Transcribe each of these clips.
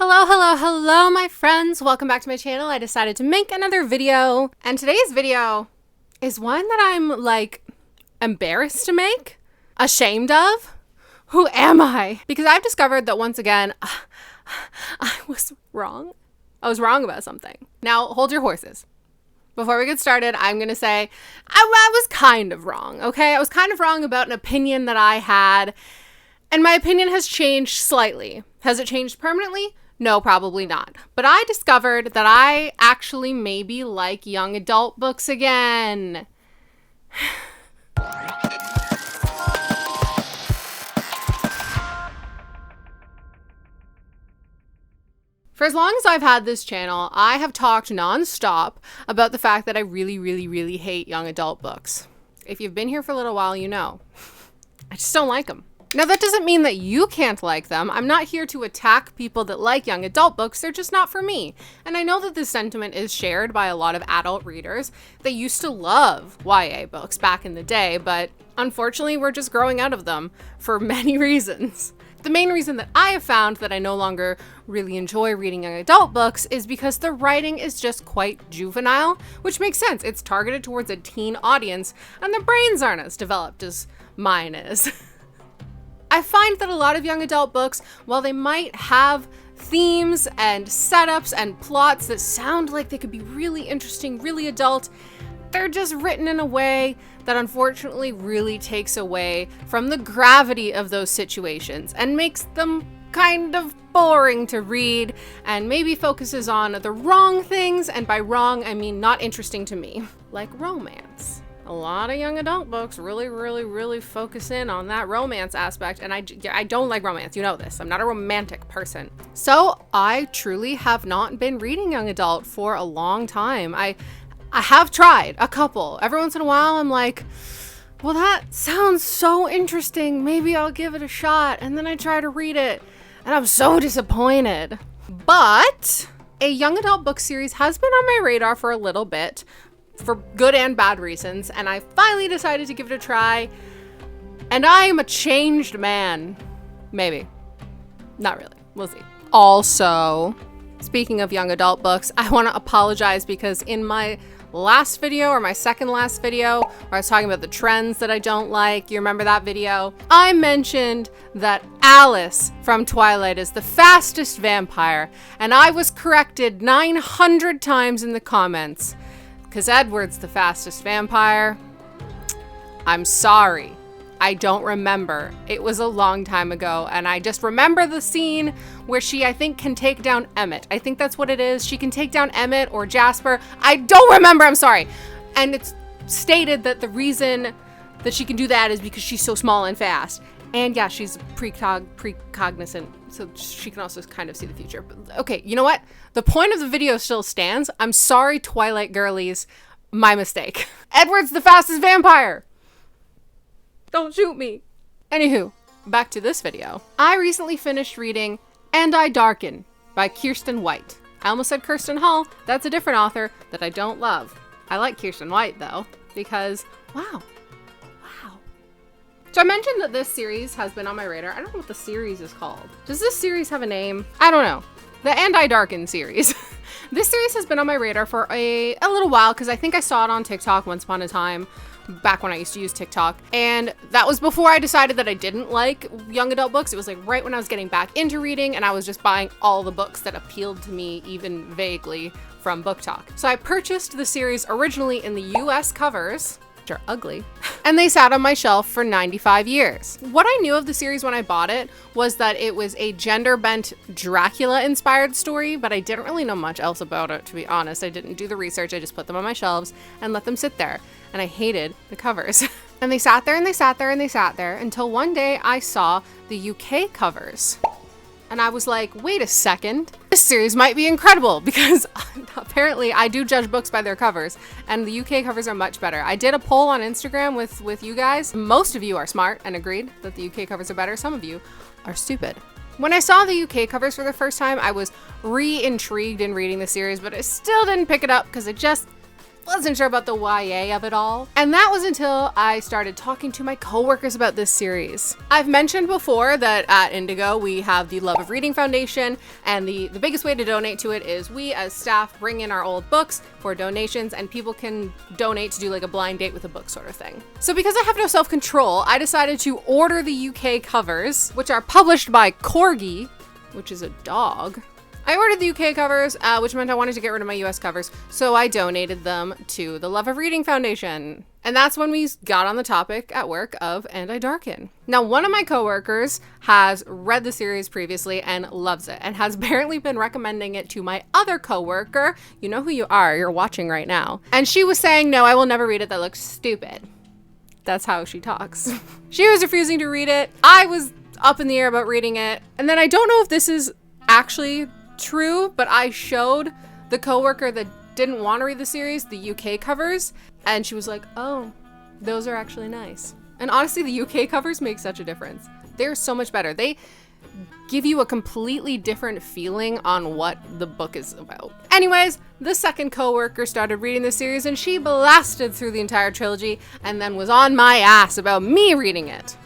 Hello, hello, hello, my friends. Welcome back to my channel. I decided to make another video, and today's video is one that I'm embarrassed to make, ashamed of. Who am I? Because I've discovered that once again, I was wrong. I was wrong about something. Now, hold your horses. Before we get started, I'm going to say I was kind of wrong, okay? I was kind of wrong about an opinion that I had, and my opinion has changed slightly. Has it changed permanently? No, probably not. But I discovered that I actually maybe like young adult books again. For as long as I've had this channel, I have talked nonstop about the fact that I really hate young adult books. If you've been here for a little while, you know. I just don't like them. Now, that doesn't mean that you can't like them. I'm not here to attack people that like young adult books. They're just not for me. And I know that this sentiment is shared by a lot of adult readers that used to love YA books back in the day, but unfortunately, we're just growing out of them for many reasons. The main reason that I have found that I no longer really enjoy reading young adult books is because the writing is just quite juvenile, which makes sense. It's targeted towards a teen audience, and their brains aren't as developed as mine is. I find that a lot of young adult books, while they might have themes and setups and plots that sound like they could be really interesting, really adult, they're just written in a way that unfortunately really takes away from the gravity of those situations and makes them kind of boring to read and maybe focuses on the wrong things, and by wrong, I mean not interesting to me, like romance. A lot of young adult books really focus in on that romance aspect, and I don't like romance. You know this. I'm not a romantic person. So I truly have not been reading young adult for a long time. I have tried a couple. Every once in a while, I'm like, well, that sounds so interesting. Maybe I'll give it a shot. And then I try to read it, and I'm so disappointed. But a young adult book series has been on my radar for a little bit, for good and bad reasons, and I finally decided to give it a try, and I am a changed man. Maybe. Not really. We'll see. Also, speaking of young adult books, I want to apologize because in my last video, or my second last video, where I was talking about the trends that I don't like, you remember that video? I mentioned that Alice from Twilight is the fastest vampire, and I was corrected 900 times in the comments. Because Edward's the fastest vampire. I'm sorry. I don't remember. It was a long time ago, and I just remember the scene where she, I think, can take down Emmett. I think that's what it is. She can take down Emmett or Jasper. I don't remember. I'm sorry. And it's stated that the reason that she can do that is because she's so small and fast. And yeah, she's precognizant, so she can also kind of see the future. But, okay, you know what? The point of the video still stands. I'm sorry, Twilight girlies. My mistake. Edward's the fastest vampire. Don't shoot me. Anywho, back to this video. I recently finished reading And I Darken by Kiersten White. I almost said Kirsten Hall. That's a different author that I don't love. I like Kiersten White, though, because, wow. So I mentioned that this series has been on my radar. I don't know what the series is called. Does this series have a name? I don't know. The And I Darken series. This series has been on my radar for a little while because I think I saw it on TikTok once upon a time, back when I used to use TikTok. And that was before I decided that I didn't like young adult books. It was like right when I was getting back into reading, and I was just buying all the books that appealed to me, even vaguely, from Book Talk. So I purchased the series originally in the US covers, are ugly, and they sat on my shelf for 95 years. What I knew of the series when I bought it was that it was a gender-bent Dracula-inspired story, but I didn't really know much else about it, to be honest. I didn't do the research. I just put them on my shelves and let them sit there, and I hated the covers. And they sat there and they sat there and they sat there until one day I saw the UK covers. And I was like, wait a second, this series might be incredible, because apparently I do judge books by their covers, and the UK covers are much better. I did a poll on Instagram with you guys. Most of you are smart and agreed that the UK covers are better. Some of you are stupid. When I saw the UK covers for the first time, I was re-intrigued in reading the series, but I still didn't pick it up because wasn't sure about the YA of it all. And that was until I started talking to my coworkers about this series. I've mentioned before that at Indigo, we have the Love of Reading Foundation, and the biggest way to donate to it is we as staff bring in our old books for donations, and people can donate to do like a blind date with a book sort of thing. So because I have no self-control, I decided to order the UK covers, which are published by Corgi, which is a dog. I ordered the UK covers, which meant I wanted to get rid of my US covers, so I donated them to the Love of Reading Foundation. And that's when we got on the topic at work of And I Darken. Now, one of my coworkers has read the series previously and loves it, and has apparently been recommending it to my other coworker. You know who you are, you're watching right now. And she was saying, no, I will never read it, that looks stupid. That's how she talks. She was refusing to read it. I was up in the air about reading it. And then I don't know if this is actually true, but I showed the coworker that didn't want to read the series the UK covers, and she was like, oh, those are actually nice. And honestly, the UK covers make such a difference. They're so much better. They give you a completely different feeling on what the book is about. Anyways, the second coworker started reading the series, and she blasted through the entire trilogy and then was on my ass about me reading it.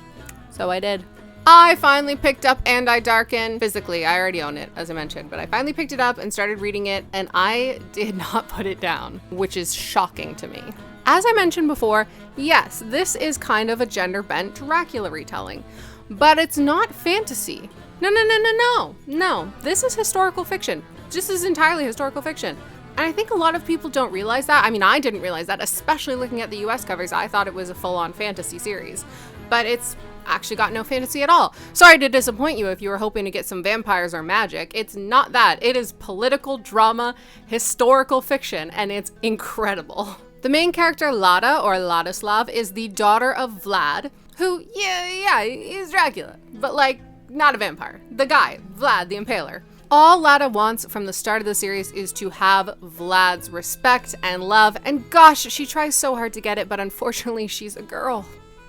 So I did. I finally picked up And I Darken physically. I already own it, as I mentioned, but I finally picked it up and started reading it, and I did not put it down, which is shocking to me. As I mentioned before, yes, this is kind of a gender-bent Dracula retelling, but it's not fantasy. No, this is historical fiction. This is entirely historical fiction. And I think a lot of people don't realize that. I mean, I didn't realize that, especially looking at the US covers. I thought it was a full-on fantasy series, but it's actually got no fantasy at all. Sorry to disappoint you if you were hoping to get some vampires or magic. It's not that. It is political drama, historical fiction, and it's incredible. The main character, Lada, or Ladislav, is the daughter of Vlad, who, yeah, he's Dracula, but like, not a vampire. The guy, Vlad the Impaler. All Lada wants from the start of the series is to have Vlad's respect and love, and gosh, she tries so hard to get it, but unfortunately she's a girl.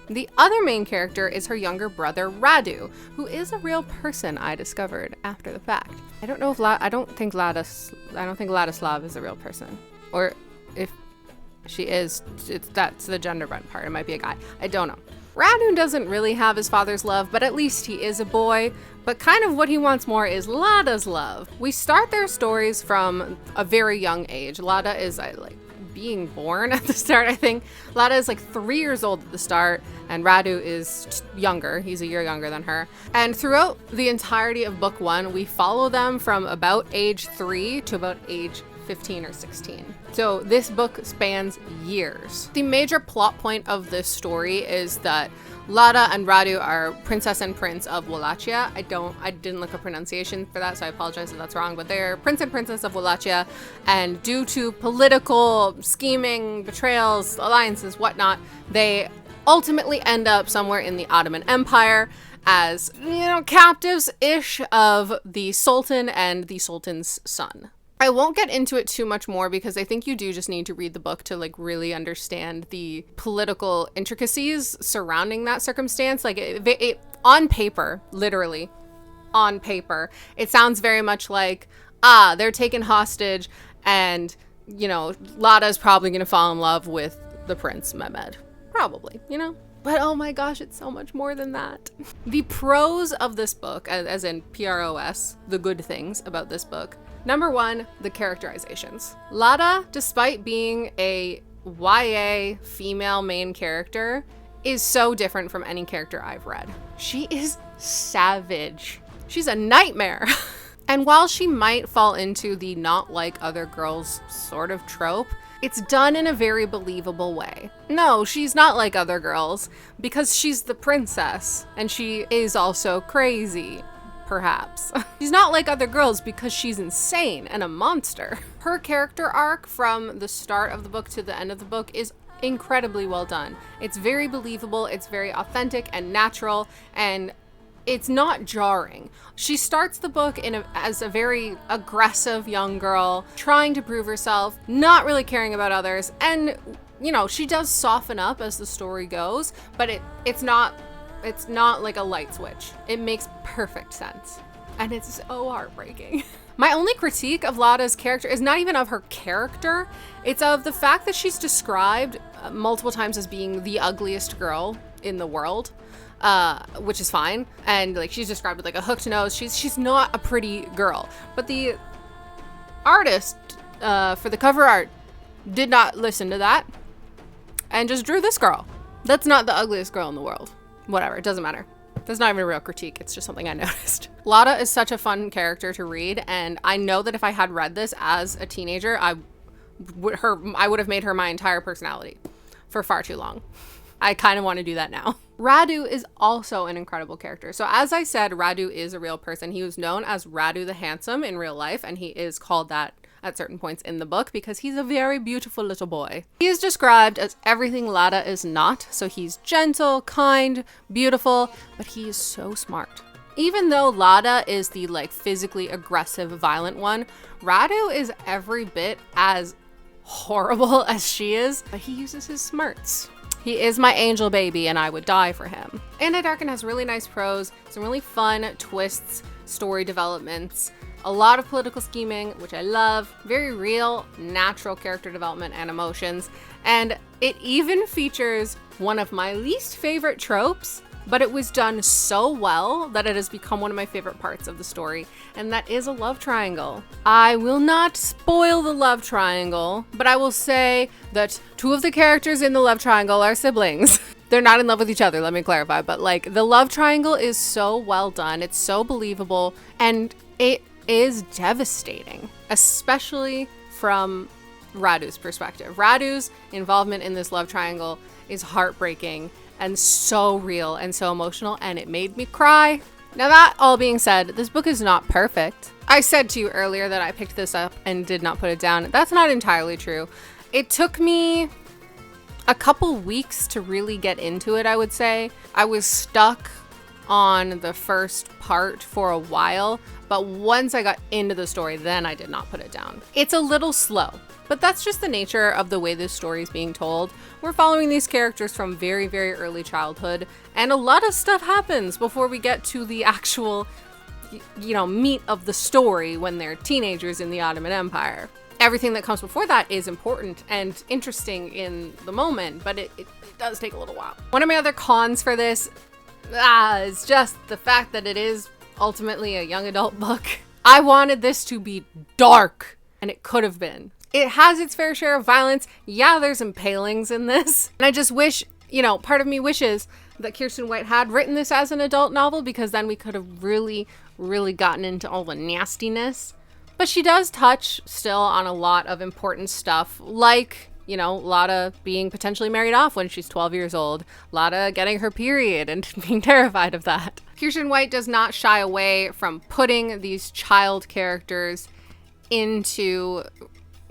The other main character is her younger brother, Radu, who is a real person I discovered after the fact. I don't think Ladislav is a real person. Or if she is, that's the gender bent part. It might be a guy. I don't know. Radu doesn't really have his father's love, but at least he is a boy. But kind of what he wants more is Lada's love. We start their stories from a very young age. Lada is being born at the start, I think. Lada is like 3 years old at the start, and Radu is younger. He's a year younger than her. And throughout the entirety of book 1, we follow them from about age 3 to about age 15 or 16. So this book spans years. The major plot point of this story is that Lada and Radu are princess and prince of Wallachia. I didn't look up pronunciation for that, so I apologize if that's wrong, but they're prince and princess of Wallachia, and due to political scheming, betrayals, alliances, whatnot, they ultimately end up somewhere in the Ottoman Empire as, captives-ish of the Sultan and the Sultan's son. I won't get into it too much more because I think you do just need to read the book to really understand the political intricacies surrounding that circumstance. It on paper, literally on paper, it sounds very much like, they're taken hostage and, Lada's probably going to fall in love with the prince, Mehmed. Probably, But oh my gosh, it's so much more than that. The pros of this book, as in PROS, the good things about this book. Number 1, the characterizations. Lada, despite being a YA female main character, is so different from any character I've read. She is savage. She's a nightmare. And while she might fall into the not like other girls sort of trope, it's done in a very believable way. No, she's not like other girls because she's the princess and she is also crazy. Perhaps. She's not like other girls because she's insane and a monster. Her character arc from the start of the book to the end of the book is incredibly well done. It's very believable, it's very authentic and natural, and it's not jarring. She starts the book as a very aggressive young girl, trying to prove herself, not really caring about others, and she does soften up as the story goes, but it's not like a light switch. It makes perfect sense. And it's so heartbreaking. My only critique of Lada's character is not even of her character. It's of the fact that she's described multiple times as being the ugliest girl in the world, which is fine. And like she's described with like a hooked nose. She's not a pretty girl. But the artist for the cover art did not listen to that and just drew this girl. That's not the ugliest girl in the world. Whatever, it doesn't matter. That's not even a real critique. It's just something I noticed. Lada is such a fun character to read, and I know that if I had read this as a teenager, I would have made her my entire personality for far too long. I kind of want to do that now. Radu is also an incredible character. So as I said, Radu is a real person. He was known as Radu the Handsome in real life, and he is called that at certain points in the book because he's a very beautiful little boy. He is described as everything Lada is not. So he's gentle, kind, beautiful, but he is so smart. Even though Lada is the like physically aggressive, violent one, Radu is every bit as horrible as she is, but he uses his smarts. He is my angel baby and I would die for him. And I Darken has really nice prose, some really fun twists, story developments, a lot of political scheming, which I love, very real, natural character development and emotions, and it even features one of my least favorite tropes, but it was done so well that it has become one of my favorite parts of the story, and that is a love triangle. I will not spoil the love triangle, but I will say that two of the characters in the love triangle are siblings. They're not in love with each other, let me clarify, but like the love triangle is so well done, it's so believable, and it is devastating, especially from Radu's perspective. Radu's involvement in this love triangle is heartbreaking and so real and so emotional, and it made me cry. Now that all being said, this book is not perfect. I said to you earlier that I picked this up and did not put it down. That's not entirely true. It took me a couple weeks to really get into it, I would say. I was stuck on the first part for a while, but once I got into the story, then I did not put it down. It's a little slow, but that's just the nature of the way this story is being told. We're following these characters from very, very early childhood, and a lot of stuff happens before we get to the actual, meat of the story when they're teenagers in the Ottoman Empire. Everything that comes before that is important and interesting in the moment, but it does take a little while. One of my other cons for this is just the fact that it is ultimately a young adult book. I wanted this to be dark, and it could have been. It has its fair share of violence. Yeah, there's impalings in this. And I just wish, part of me wishes that Kiersten White had written this as an adult novel, because then we could have really, really gotten into all the nastiness. But she does touch still on a lot of important stuff, like Lada being potentially married off when she's 12 years old, Lada getting her period and being terrified of that. Kiersten White does not shy away from putting these child characters into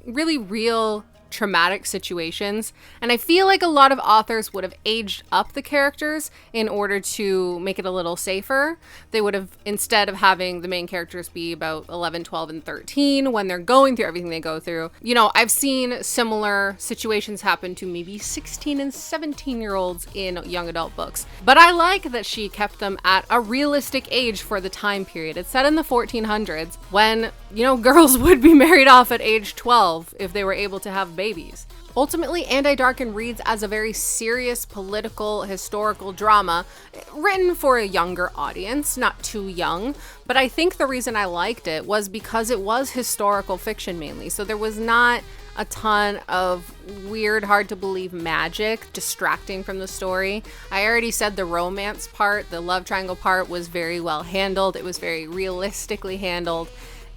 really real traumatic situations, and I feel like a lot of authors would have aged up the characters in order to make it a little safer. They would have, instead of having the main characters be about 11, 12, and 13 when they're going through everything they go through. I've seen similar situations happen to maybe 16 and 17-year-olds in young adult books, but I like that she kept them at a realistic age for the time period. It's set in the 1400s when, girls would be married off at age 12 if they were able to have babies. Ultimately, I Darken reads as a very serious political, historical drama written for a younger audience, not too young, but I think the reason I liked it was because it was historical fiction mainly, so there was not a ton of weird, hard to believe magic distracting from the story. I already said the romance part, the love triangle part was very well handled. It was very realistically handled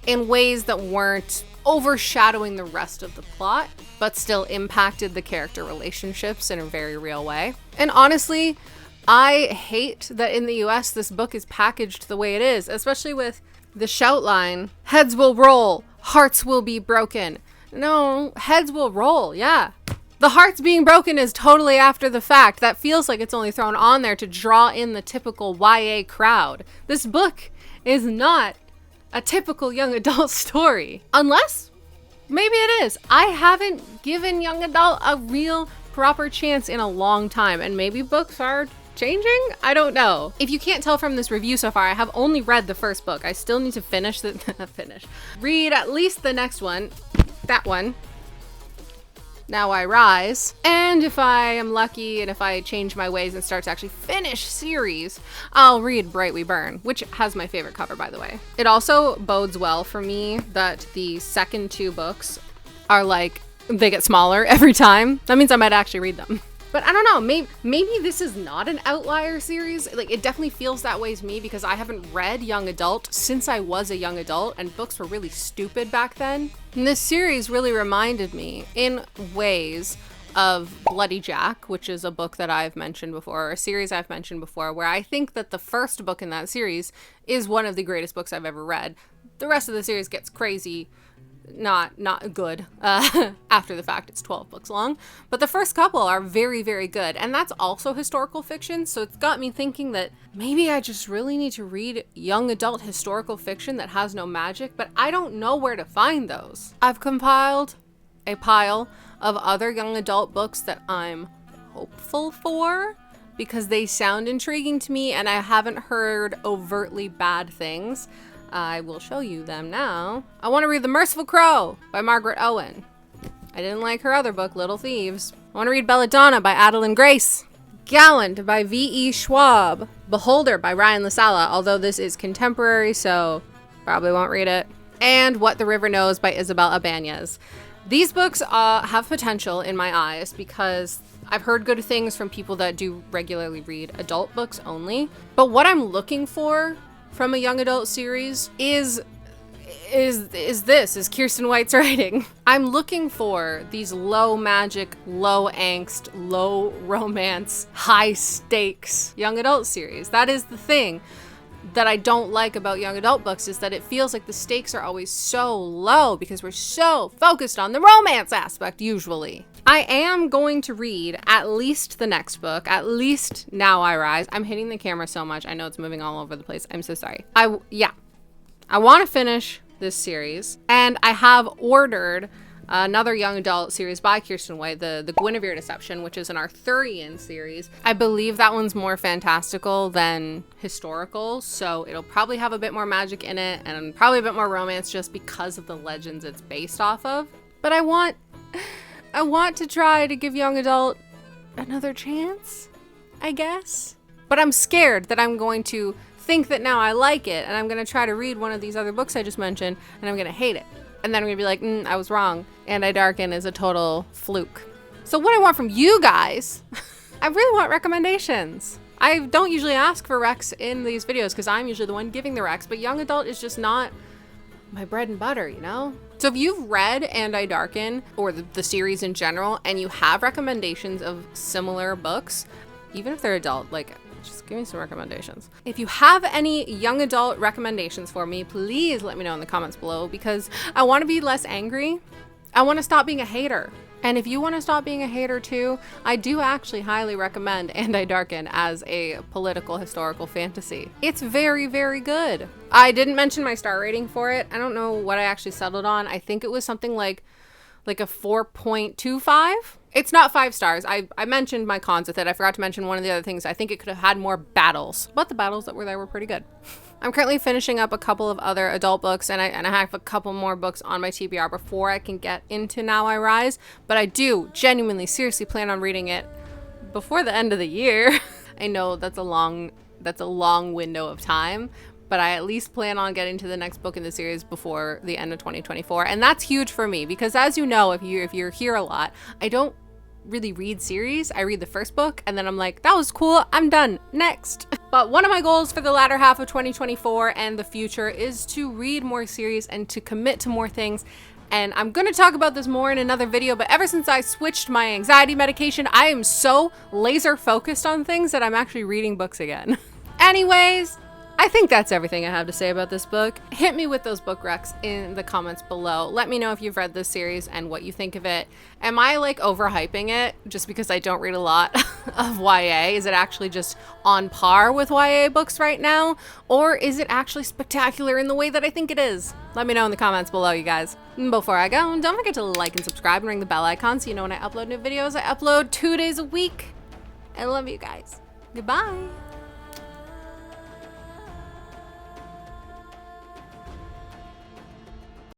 in ways that weren't overshadowing the rest of the plot, but still impacted the character relationships in a very real way. And honestly, I hate that in the US this book is packaged the way it is, especially with the shout line, heads will roll, hearts will be broken. No, heads will roll, yeah. The hearts being broken is totally after the fact. That feels like it's only thrown on there to draw in the typical YA crowd. This book is not a typical young adult story. Unless, maybe it is. I haven't given young adult a real proper chance in a long time, and maybe books are changing? I don't know. If you can't tell from this review so far, I have only read the first book. I still need to finish read at least the next one. That one. Now I Rise. And if I am lucky and if I change my ways and start to actually finish series, I'll read Bright We Burn, which has my favorite cover, by the way. It also bodes well for me that the second 2 books are like, they get smaller every time. That means I might actually read them. But I don't know, maybe this is not an outlier series. Like, it definitely feels that way to me because I haven't read young adult since I was a young adult, and books were really stupid back then. And this series really reminded me in ways of Bloody Jack, which is a book that I've mentioned before, or a series I've mentioned before, where I think that the first book in that series is one of the greatest books I've ever read. The rest of the series gets crazy. Not good after the fact. It's 12 books long, but the first couple are very, very good, and that's also historical fiction, so it's got me thinking that maybe I just really need to read young adult historical fiction that has no magic, but I don't know where to find those. I've compiled a pile of other young adult books that I'm hopeful for because they sound intriguing to me and I haven't heard overtly bad things. I will show you them now. I want to read The Merciful Crow by Margaret Owen. I didn't like her other book, Little Thieves. I want to read Belladonna by Adeline Grace. Gallant by V.E. Schwab. Beholder by Ryan LaSala, although this is contemporary, so probably won't read it. And What the River Knows by Isabel Ibanez. These books have potential in my eyes because I've heard good things from people that do regularly read adult books only. But what I'm looking for from a young adult series is Kiersten White's writing. I'm looking for these low magic, low angst, low romance, high stakes young adult series. That is the thing that I don't like about young adult books, is that it feels like the stakes are always so low because we're so focused on the romance aspect usually. I am going to read at least the next book, at least Now I Rise. I'm hitting the camera so much. I know it's moving all over the place. I'm so sorry. I want to finish this series, and I have ordered another young adult series by Kiersten White, the Guinevere Deception, which is an Arthurian series. I believe that one's more fantastical than historical, so it'll probably have a bit more magic in it and probably a bit more romance just because of the legends it's based off of. But I want to try to give young adult another chance, I guess. But I'm scared that I'm going to think that now I like it, and I'm going to try to read one of these other books I just mentioned, and I'm going to hate it. And then I'm going to be like, I was wrong. And I Darken is a total fluke. So what I want from you guys, I really want recommendations. I don't usually ask for recs in these videos because I'm usually the one giving the recs, but young adult is just not my bread and butter, you know? So if you've read And I Darken, or the series in general, and you have recommendations of similar books, even if they're adult, like, just give me some recommendations. If you have any young adult recommendations for me, please let me know in the comments below because I want to be less angry. I want to stop being a hater. And if you want to stop being a hater too, I do actually highly recommend And I Darken as a political historical fantasy. It's very, very good. I didn't mention my star rating for it. I don't know what I actually settled on. I think it was something like a 4.25. It's not 5 stars. I mentioned my cons with it. I forgot to mention one of the other things. I think it could have had more battles, but the battles that were there were pretty good. I'm currently finishing up a couple of other adult books, and I have a couple more books on my TBR before I can get into Now I Rise, but I do genuinely, seriously plan on reading it before the end of the year. I know that's a long window of time, but I at least plan on getting to the next book in the series before the end of 2024. And that's huge for me because, as you know, if you're here a lot, I don't really read series. I read the first book and then I'm like, that was cool, I'm done, next. But one of my goals for the latter half of 2024 and the future is to read more series and to commit to more things. And I'm going to talk about this more in another video, but ever since I switched my anxiety medication, I am so laser focused on things that I'm actually reading books again. Anyways, I think that's everything I have to say about this book. Hit me with those book recs in the comments below. Let me know if you've read this series and what you think of it. Am I like overhyping it just because I don't read a lot of YA? Is it actually just on par with YA books right now? Or is it actually spectacular in the way that I think it is? Let me know in the comments below, you guys. Before I go, don't forget to like and subscribe and ring the bell icon so you know when I upload new videos. I upload 2 days a week. I love you guys. Goodbye.